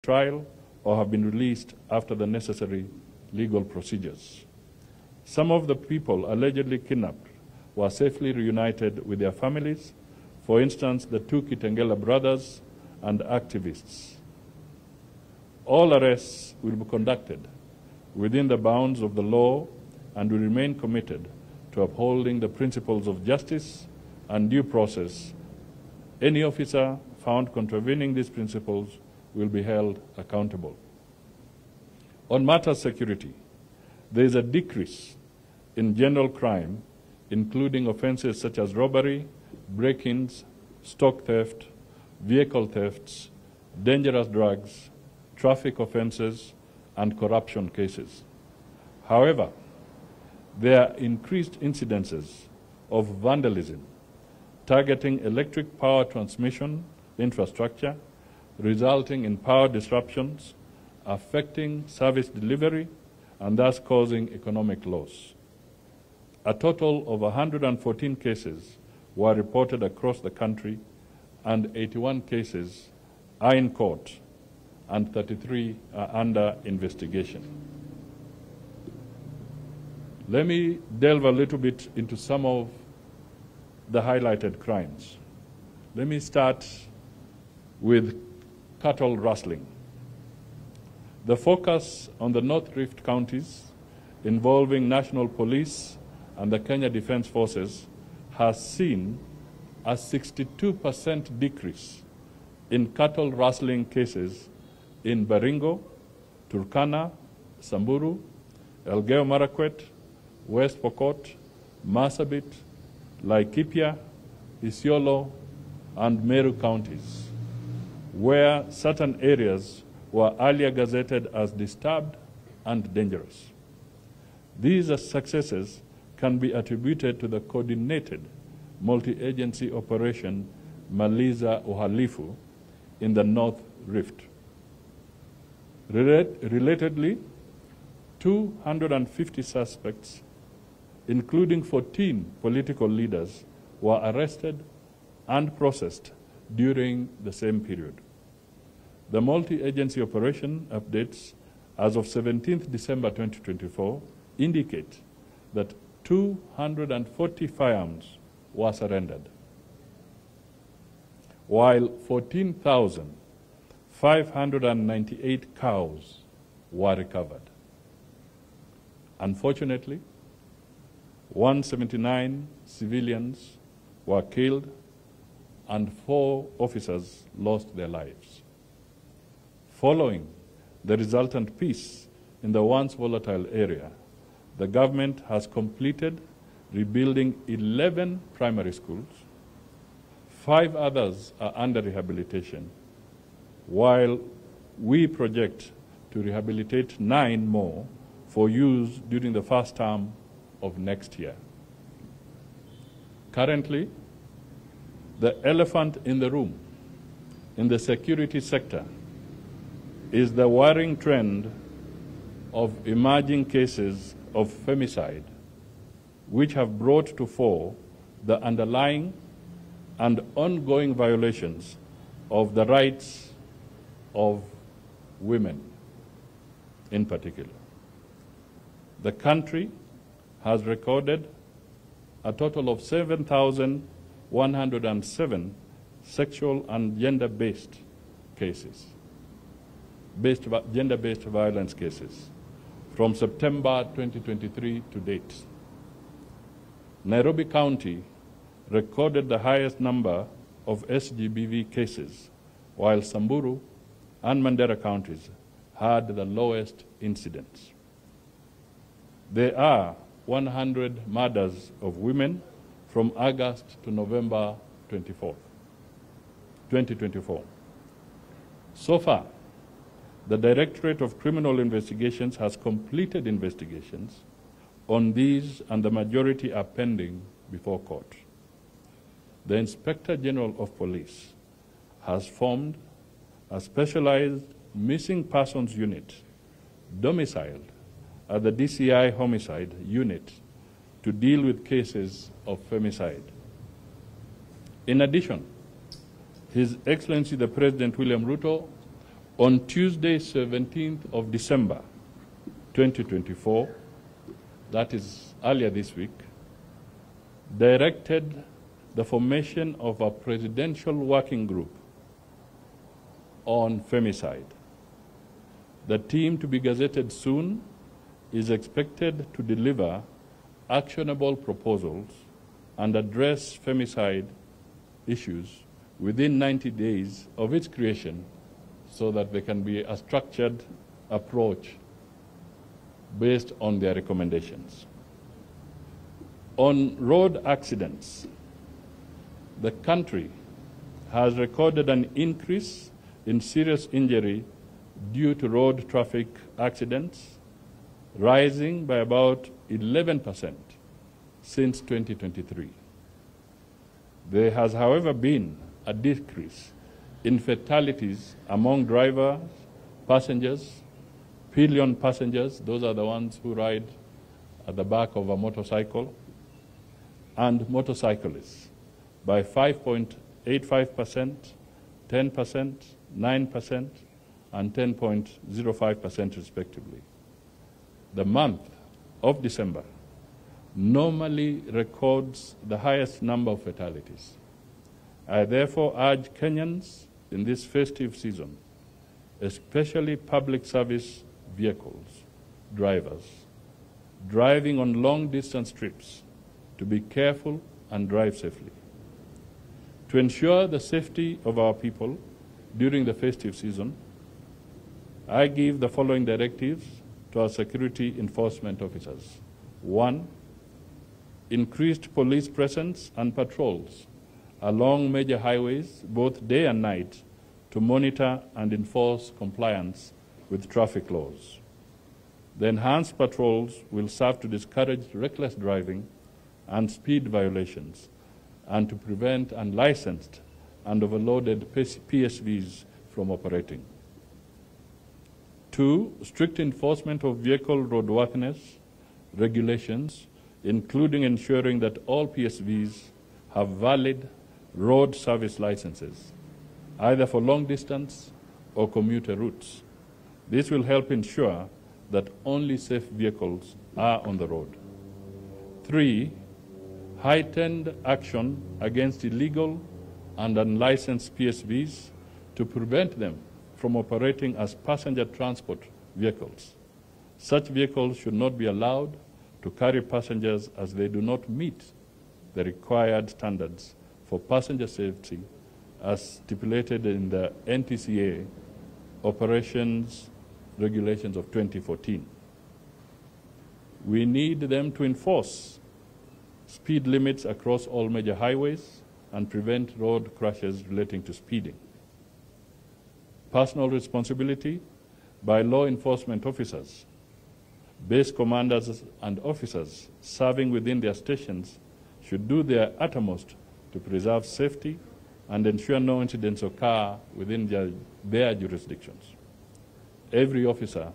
trial or have been released after the necessary legal procedures. Some of the people allegedly kidnapped were safely reunited with their families, for instance, the two Kitengela brothers and activists. All arrests will be conducted within the bounds of the law and will remain committed to upholding the principles of justice and due process. Any officer found contravening these principles will be held accountable. On matters security, there is a decrease in general crime, including offenses such as robbery, break-ins, stock theft, vehicle thefts, dangerous drugs, traffic offenses, and corruption cases. However, there are increased incidences of vandalism targeting electric power transmission infrastructure, resulting in power disruptions, affecting service delivery, and thus causing economic loss. A total of 114 cases were reported across the country, and 81 cases are in court, and 33 are under investigation. Let me delve a little bit into some of the highlighted crimes. Let me start with cattle rustling. The focus on the North Rift counties involving National Police and the Kenya Defence Forces has seen a 62% decrease in cattle rustling cases in Baringo, Turkana, Samburu, Elgeyo Marakwet, West Pokot, Marsabit, Laikipia, Isiolo, and Meru counties, where certain areas were earlier gazetted as disturbed and dangerous. These successes can be attributed to the coordinated multi-agency operation Maliza Uhalifu in the North Rift. Relatedly, 250 suspects, including 14 political leaders, were arrested and processed during the same period. The multi-agency operation updates as of 17th December 2024 indicate that 240 firearms were surrendered, while 14,598 cows were recovered. Unfortunately, 179 civilians were killed and 4 officers lost their lives. Following the resultant peace in the once volatile area, the government has completed rebuilding 11 primary schools. 5 others are under rehabilitation, while we project to rehabilitate 9 more for use during the first term of next year. Currently, the elephant in the room in the security sector is the worrying trend of emerging cases of femicide, which have brought to fore the underlying and ongoing violations of the rights of women in particular. The country has recorded a total of 7,107 sexual and gender-based cases, gender-based violence cases, from September 2023 to date. Nairobi County recorded the highest number of SGBV cases, while Samburu and Mandera counties had the lowest incidence. There are 100 murders of women from August to November 2024. So far, the Directorate of Criminal Investigations has completed investigations on these, and the majority are pending before court. The Inspector General of Police has formed a specialized missing persons unit domiciled at the DCI Homicide Unit to deal with cases of femicide. In addition, His Excellency the President William Ruto On Tuesday, 17th of December, 2024, that is earlier this week, directed the formation of a presidential working group on femicide. The team, to be gazetted soon, is expected to deliver actionable proposals and address femicide issues within 90 days of its creation, so that there can be a structured approach based on their recommendations. On road accidents, the country has recorded an increase in serious injury due to road traffic accidents, rising by about 11% since 2023. There has, however, been a decrease in fatalities among drivers, passengers, pillion passengers, those are the ones who ride at the back of a motorcycle, and motorcyclists by 5.85%, 10%, 9%, and 10.05% respectively. The month of December normally records the highest number of fatalities. I therefore urge Kenyans in this festive season, especially public service vehicles, drivers, driving on long-distance trips, to be careful and drive safely. To ensure the safety of our people during the festive season, I give the following directives to our security enforcement officers. 1, increased police presence and patrols along major highways, both day and night, to monitor and enforce compliance with traffic laws. The enhanced patrols will serve to discourage reckless driving and speed violations, and to prevent unlicensed and overloaded PSVs from operating. 2, strict enforcement of vehicle roadworthiness regulations, including ensuring that all PSVs have valid road service licenses, either for long distance or commuter routes. This will help ensure that only safe vehicles are on the road. 3, heightened action against illegal and unlicensed PSVs to prevent them from operating as passenger transport vehicles. Such vehicles should not be allowed to carry passengers, as they do not meet the required standards for passenger safety as stipulated in the NTCA operations regulations of 2014. We need them to enforce speed limits across all major highways and prevent road crashes relating to speeding. Personal responsibility by law enforcement officers, base commanders and officers serving within their stations should do their uttermost to preserve safety and ensure no incidents occur within their jurisdictions. Every officer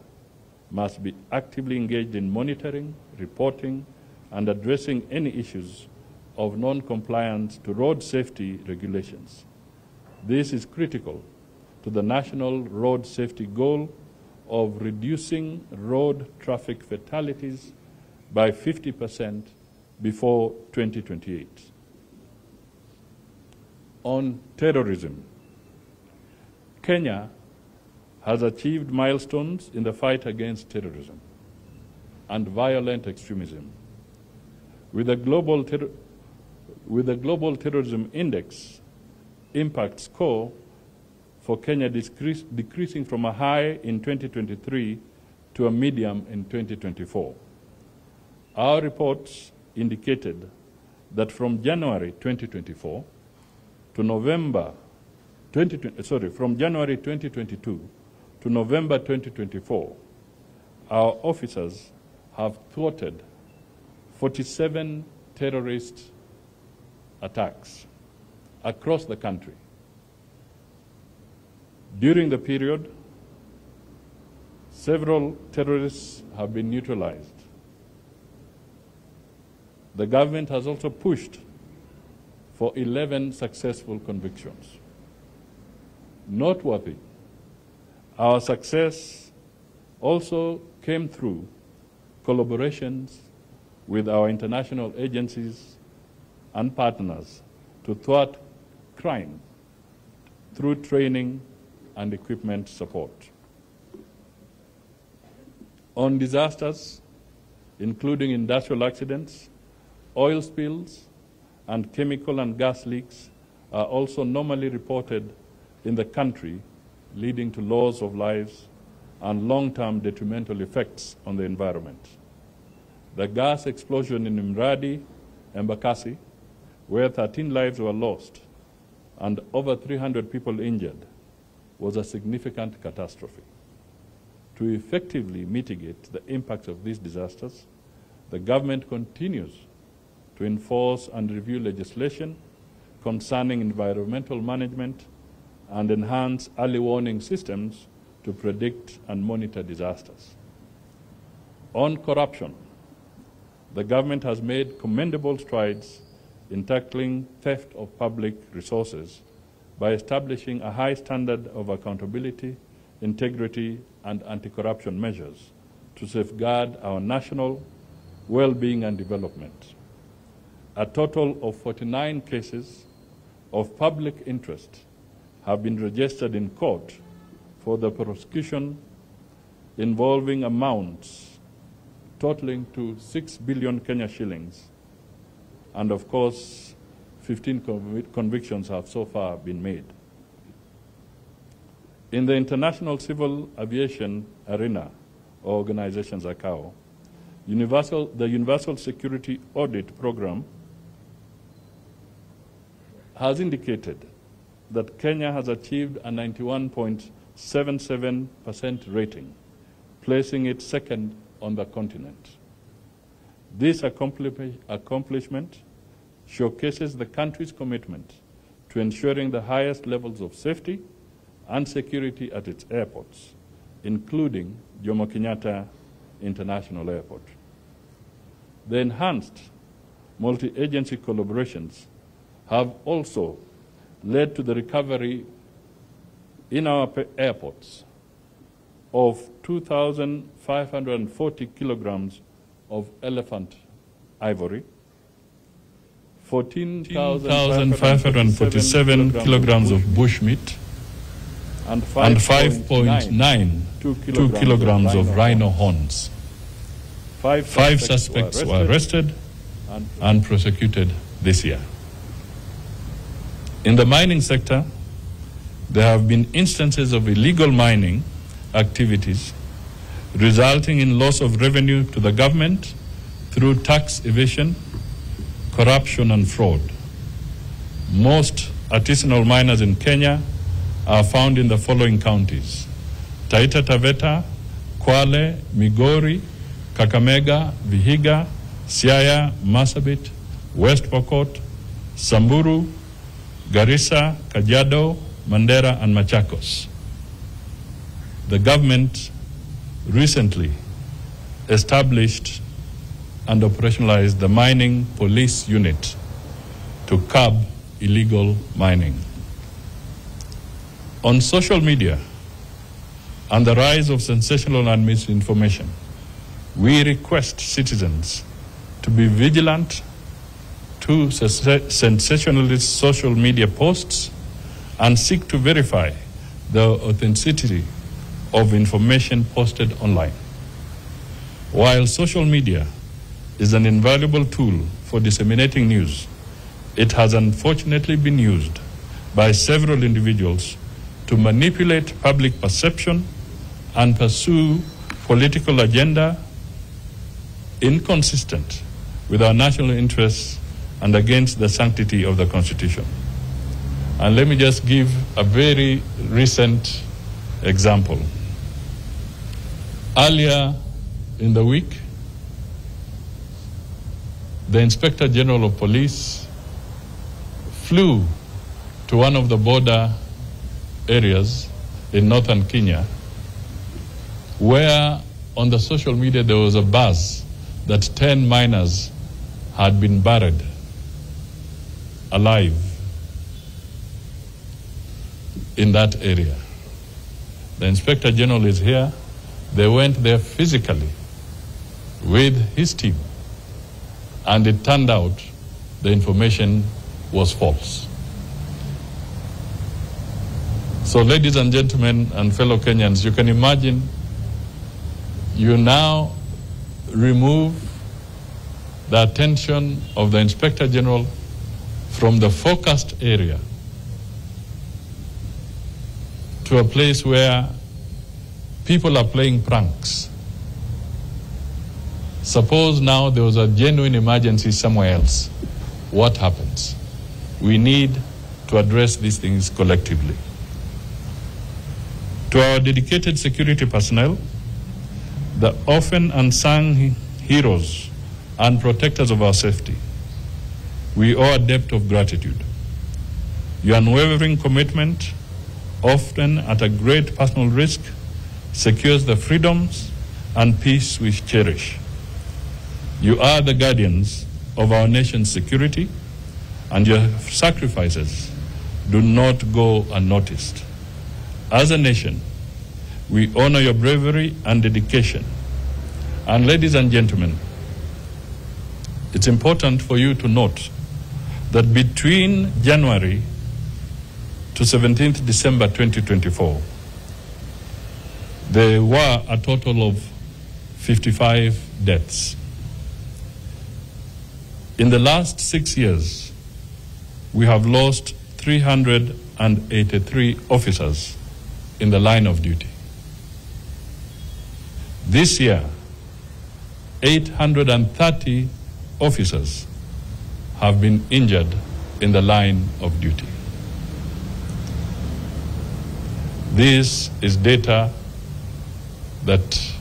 must be actively engaged in monitoring, reporting, and addressing any issues of non-compliance to road safety regulations. This is critical to the national road safety goal of reducing road traffic fatalities by 50% before 2028. On terrorism, Kenya has achieved milestones in the fight against terrorism and violent extremism. With the Global Terrorism Index impact score for Kenya decreasing from a high in 2023 to a medium in 2024. Our reports indicated that from January 2024 to November 2020, from January 2022 to November 2024, our officers have thwarted 47 terrorist attacks across the country. During the period, several terrorists have been neutralized. The government has also pushed for 11 successful convictions. Noteworthy Our success also came through collaborations with our international agencies and partners to thwart crime through training and equipment support. On disasters, including industrial accidents, oil spills, and chemical and gas leaks are also normally reported in the country, leading to loss of lives and long-term detrimental effects on the environment. The gas explosion in Mradi, Embakasi, where 13 lives were lost and over 300 people injured, was a significant catastrophe. To effectively mitigate the impacts of these disasters, the government continues to enforce and review legislation concerning environmental management and enhance early warning systems to predict and monitor disasters. On corruption, the government has made commendable strides in tackling theft of public resources by establishing a high standard of accountability, integrity, and anti-corruption measures to safeguard our national well-being and development. A total of 49 cases of public interest have been registered in court for the prosecution involving amounts totaling to 6 billion Kenya shillings. And of course, 15 convictions have so far been made. In the International Civil Aviation Arena, or organization ICAO, the Universal Security Audit Program has indicated that Kenya has achieved a 91.77% rating, placing it second on the continent. This accomplishment showcases the country's commitment to ensuring the highest levels of safety and security at its airports, including Jomo Kenyatta International Airport. The enhanced multi-agency collaborations have also led to the recovery in our airports of 2,540 kilograms of elephant ivory, 14,547 kilograms of bushmeat, and 5.92 kilograms of rhino horns. Five suspects were arrested and prosecuted this year. In the mining sector, there have been instances of illegal mining activities resulting in loss of revenue to the government through tax evasion, corruption, and fraud. Most artisanal miners in Kenya are found in the following counties: Taita Taveta, Kwale, Migori, Kakamega, Vihiga, Siaya, Marsabit, West Pokot, Samburu, Garissa, Kajiado, Mandera, and Machakos. The government recently established and operationalized the Mining Police Unit to curb illegal mining. On social media and the rise of sensational and misinformation, we request citizens to be vigilant to sensationalist social media posts and seek to verify the authenticity of information posted online. While social media is an invaluable tool for disseminating news, it has unfortunately been used by several individuals to manipulate public perception and pursue political agenda inconsistent with our national interests and against the sanctity of the Constitution. And let me just give a very recent example. Earlier in the week, the Inspector General of Police flew to one of the border areas in northern Kenya, where on the social media there was a buzz that 10 miners had been buried alive in that area. the Inspector General is here. They went there physically with his team, and it turned out the information was false. So, ladies and gentlemen and fellow Kenyans, you can imagine you now remove the attention of the Inspector General from the focused area to a place where people are playing pranks. Suppose now there was a genuine emergency somewhere else. What happens? We need to address these things collectively. To our dedicated security personnel, the often unsung heroes and protectors of our safety, we owe a debt of gratitude. Your unwavering commitment, often at a great personal risk, secures the freedoms and peace we cherish. You are the guardians of our nation's security, and your sacrifices do not go unnoticed. As a nation, we honor your bravery and dedication. And ladies and gentlemen, it's important for you to note that between January to 17th December 2024, there were a total of 55 deaths. In the last 6 years, we have lost 383 officers in the line of duty. This year, 830 officers have been injured in the line of duty. This is data that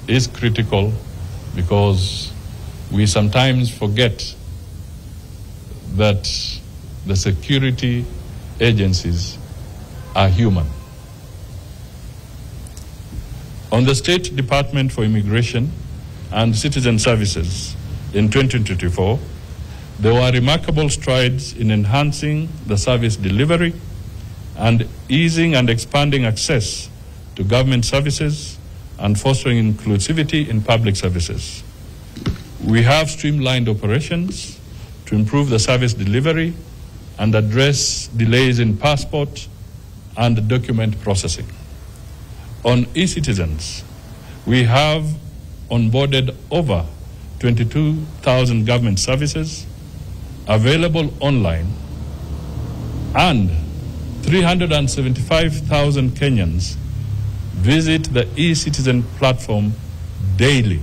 is critical because we sometimes forget that the security agencies are human. On the State Department for Immigration and Citizen Services in 2024, there were remarkable strides in enhancing the service delivery and easing and expanding access to government services and fostering inclusivity in public services. We have streamlined operations to improve the service delivery and address delays in passport and document processing. On e-citizens, we have onboarded over 22,000 government services available online, and 375,000 Kenyans visit the e-citizen platform daily.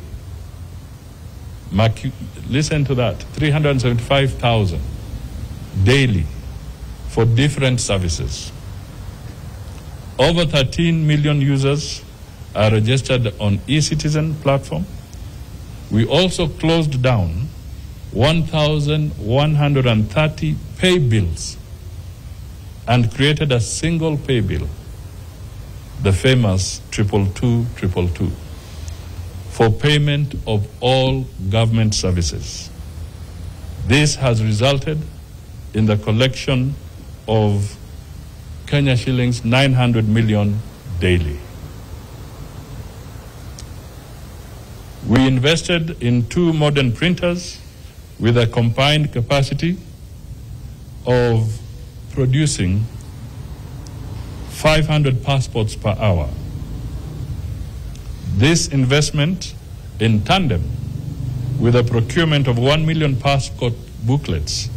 Listen to that, 375,000 daily for different services. Over 13 million users are registered on e-citizen platform. We also closed down 1,130 pay bills and created a single pay bill, the famous 22222, for payment of all government services. This has resulted in the collection of Kenya shillings 900 million daily. We invested in 2 modern printers with a combined capacity of producing 500 passports per hour. This investment, in tandem with the procurement of 1 million passport booklets,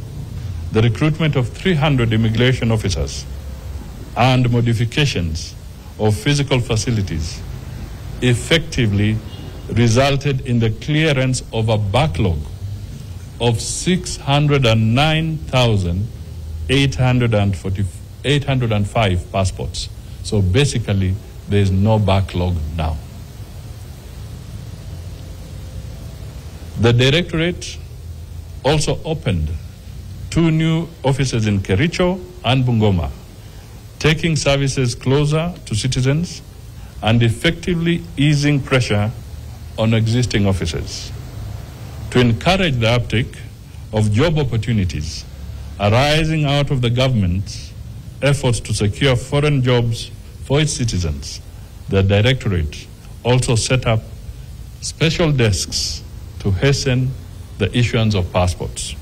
the recruitment of 300 immigration officers, and modifications of physical facilities, effectively resulted in the clearance of a backlog of 609,805 passports. So basically, there is no backlog now. The Directorate also opened 2 new offices in Kericho and Bungoma, taking services closer to citizens and effectively easing pressure on existing offices. To encourage the uptake of job opportunities arising out of the government's efforts to secure foreign jobs for its citizens the Directorate also set up special desks to hasten the issuance of passports.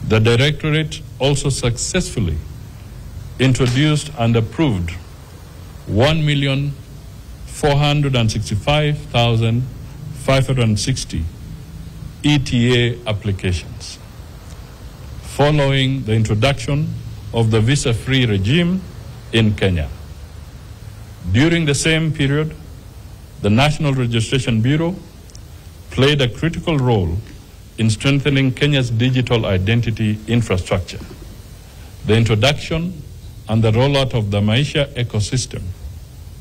The Directorate also successfully introduced and approved 1,465,560 ETA applications, following the introduction of the visa-free regime in Kenya. During the same period, the National Registration Bureau played a critical role in strengthening Kenya's digital identity infrastructure. The introduction and the rollout of the Maisha ecosystem,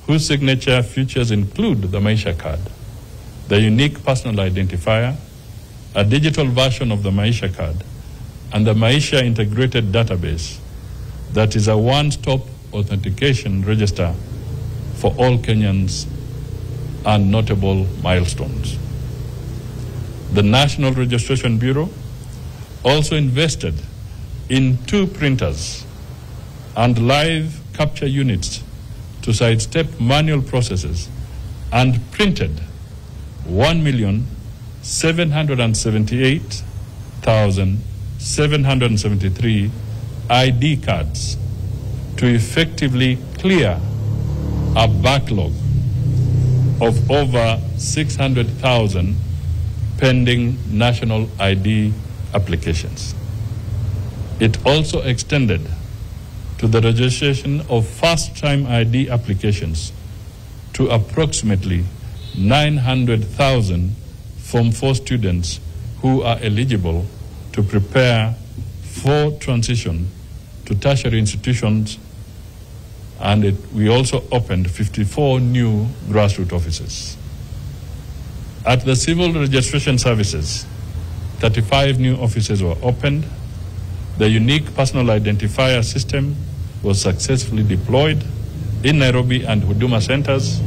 whose signature features include the Maisha card, the unique personal identifier, a digital version of the Maisha card, and the Maisha integrated database that is a one-stop authentication register for all Kenyans and notable milestones. The National Registration Bureau also invested in 2 printers and live capture units to sidestep manual processes and printed 1,778,773 ID cards to effectively clear a backlog of over 600,000 pending national ID applications. It also extended to the registration of first-time ID applications to approximately 900,000 Form 4 students who are eligible to prepare for transition to tertiary institutions, and we also opened 54 new grassroots offices. At the Civil Registration Services, 35 new offices were opened. The unique personal identifier system was successfully deployed in Nairobi and Huduma centers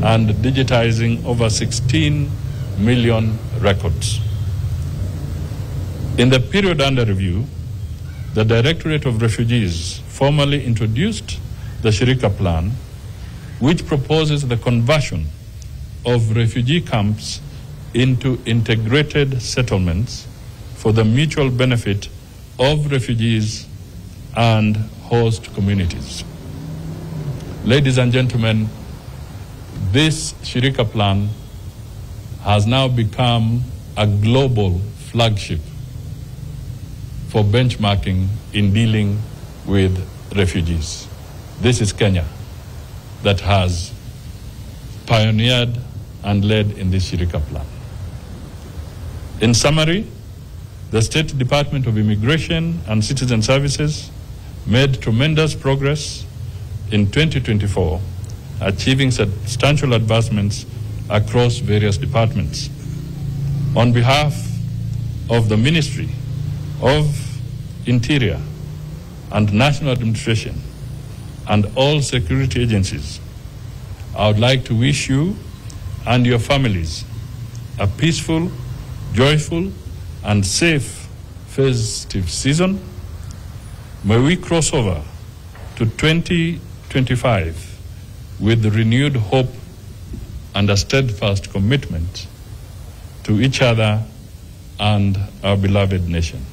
and digitizing over 16 million records. In the period under review, the Directorate of Refugees formally introduced the Shirika Plan, which proposes the conversion of refugee camps into integrated settlements for the mutual benefit of refugees and host communities. Ladies and gentlemen, this Shirika Plan has now become a global flagship for benchmarking in dealing with refugees. This is Kenya that has pioneered and led in this Shirika Plan. In summary, the State Department of Immigration and Citizen Services made tremendous progress in 2024, achieving substantial advancements across various departments. On behalf of the Ministry of Interior and National Administration and all security agencies, I would like to wish you and your families a peaceful, joyful, and safe festive season. May we cross over to 2025 with renewed hope and a steadfast commitment to each other and our beloved nation.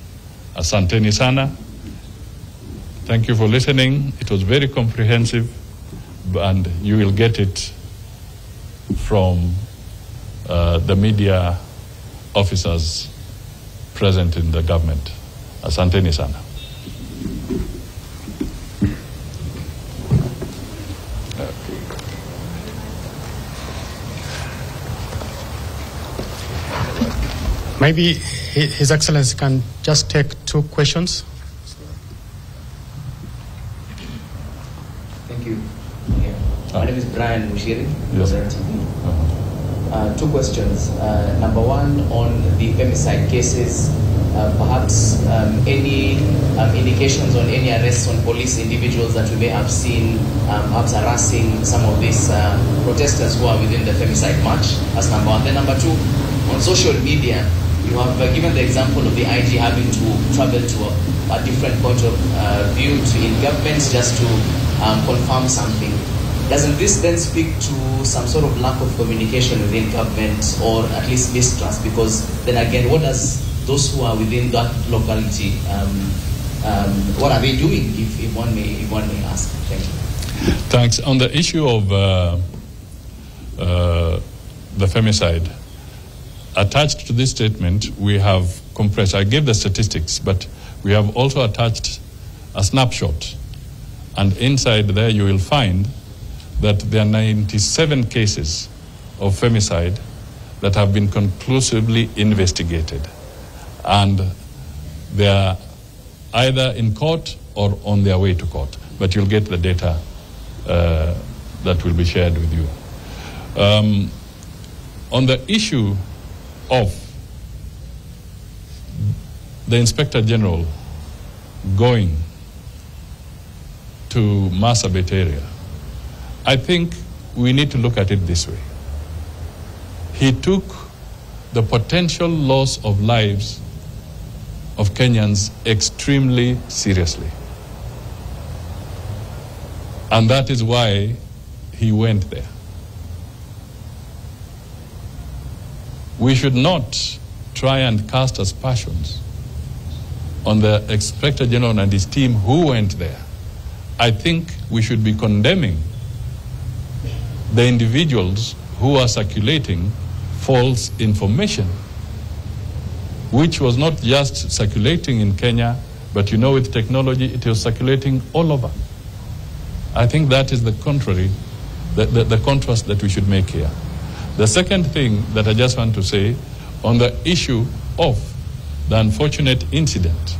Asanteni sana. Thank you for listening. It was very comprehensive, and you will get it from the media officers present in the government. Asanteni sana. Maybe His Excellency can just take 2 questions. Thank you. My name is Brian Mushiri, Yes. NTV. 2 questions. Number 1, on the femicide cases, perhaps any indications on any arrests on police individuals that we may have seen perhaps harassing some of these protesters who are within the femicide march. That's number 1. Then number 2, on social media, you have given the example of the IG having to travel to a different point of view in government just to confirm something. Doesn't this then speak to some sort of lack of communication within government, or at least mistrust? Because then again, what does those who are within that locality, what are they doing, if one may ask? Thank you. Thanks. On the issue of the femicide, attached to this statement, we have compressed. I gave the statistics, but we have also attached a snapshot. And inside there you will find that there are 97 cases of femicide that have been conclusively investigated. And they are either in court or on their way to court. But you'll get the data that will be shared with you. On the issue of the Inspector General going to Marsabit area, I think we need to look at it this way. He took the potential loss of lives of Kenyans extremely seriously. And that is why he went there. We should not try and cast aspersions on the Inspector General and his team who went there. I think we should be condemning the individuals who are circulating false information, which was not just circulating in Kenya, but you know, with technology, it was circulating all over. I think that is the contrary, the contrast that we should make here. The second thing that I just want to say on the issue of the unfortunate incident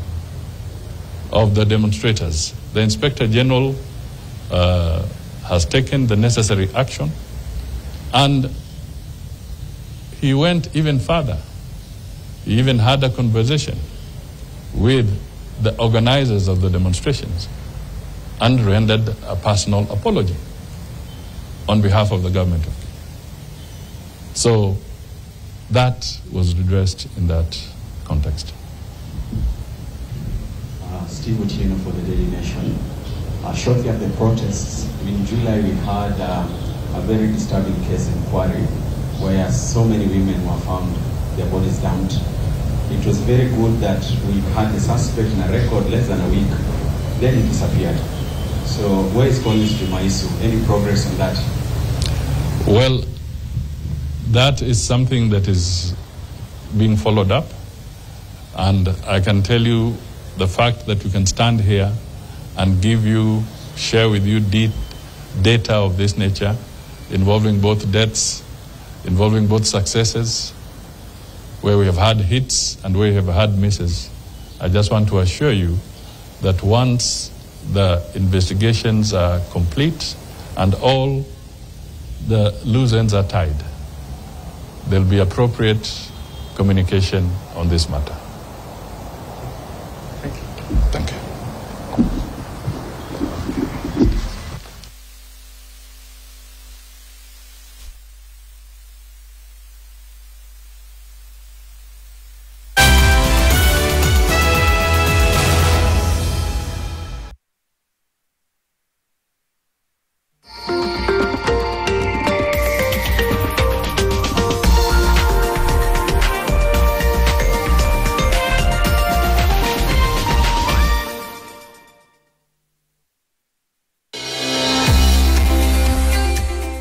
of the demonstrators, the Inspector General has taken the necessary action, and he went even further. He even had a conversation with the organizers of the demonstrations and rendered a personal apology on behalf of the government of Kenya. So that was redressed in that context. Steve Otieno for the Daily Nation. Shortly after the protests, in July we had a very disturbing case in Kwari where so many women were found, their bodies dumped. It was very good that we had the suspect in a record less than a week, then he disappeared. So where is Collins Jumaisu? Any progress on that? Well, that is something that is being followed up, and I can tell you the fact that we can stand here and share with you data of this nature involving both deaths, involving both successes, where we have had hits and where we have had misses. I just want to assure you that once the investigations are complete and all the loose ends are tied, there will be appropriate communication on this matter. Thank you. Thank you.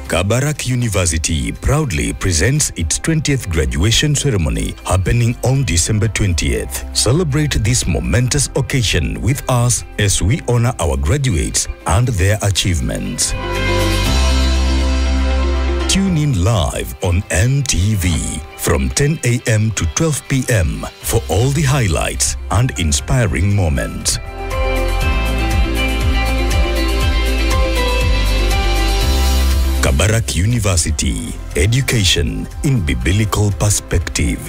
Kabarak University proudly presents its 20th graduation ceremony happening on December 20th. Celebrate this momentous occasion with us as we honor our graduates and their achievements. Tune in live on NTV from 10 a.m. to 12 p.m. for all the highlights and inspiring moments. Kabarak University, education in biblical perspective.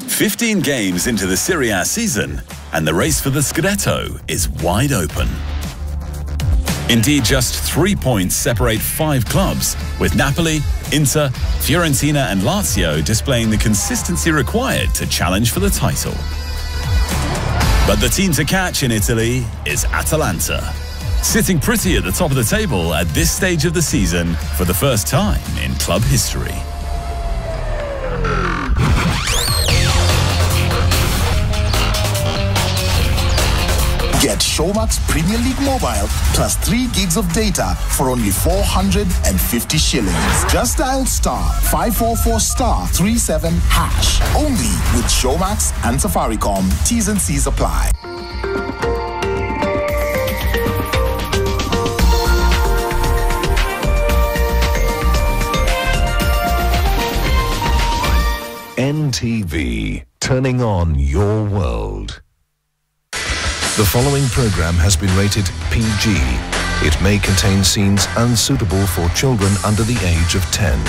"15 games into the Serie A season, and the race for the Scudetto is wide open. Indeed, just 3 points separate 5 clubs, with Napoli, Inter, Fiorentina and Lazio displaying the consistency required to challenge for the title. But the team to catch in Italy is Atalanta, sitting pretty at the top of the table at this stage of the season for the first time in club history. Get Showmax Premier League Mobile plus 3 gigs of data for only 450 shillings. Just dial *544*37#. Only with Showmax and Safaricom. T's and C's apply. NTV, turning on your world. The following program has been rated PG. It may contain scenes unsuitable for children under the age of 10.